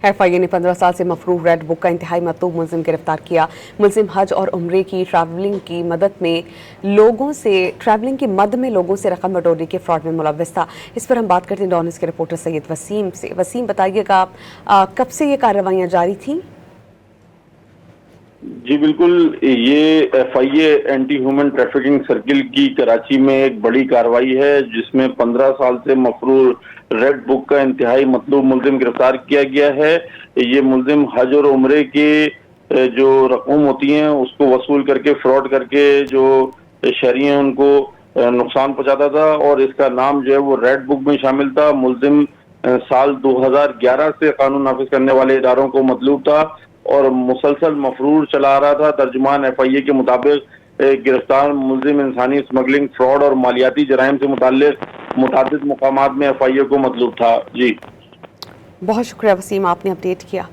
FIA ने 15 साल से मफरूर रेड बुक का इंतहाई मतलूब मुलजिम गिरफ्तार किया। मुलजिम हज और उम्रे की ट्रैवलिंग की मद में लोगों से रकम बटोरने के फ्रॉड में मुलव्वस था। इस पर हम बात करते हैं डॉनिस के रिपोर्टर सैयद वसीम से। वसीम, बताइएगा कब से ये कार्रवाइयाँ जारी थीं? जी बिल्कुल, ये FIA anti human trafficking circle की कराची में एक बड़ी कार्रवाई है, जिसमें 15 साल से मफरूर रेड बुक का इंतहाई मतलूब मुलजिम गिरफ्तार किया गया है। ये मुलजिम हज और उम्रे के जो रकम होती हैं उसको वसूल करके फ्रॉड करके जो शहरी हैं उनको नुकसान पहुंचाता था, और इसका नाम जो है वो रेड बुक में शामिल था। मुलजिम साल 2011 से कानून नाफिज करने वाले इदारों को मतलूब था और मुसलसल मफरूर चला रहा था। तर्जुमान FIA के मुताबिक गिरफ्तार मुलजिम इंसानी स्मगलिंग, फ्रॉड और मालियाती जराइम से मुताल्लिक मुतादिद मुकामात में FIA को मतलूब था। जी बहुत शुक्रिया वसीम, आपने अपडेट किया।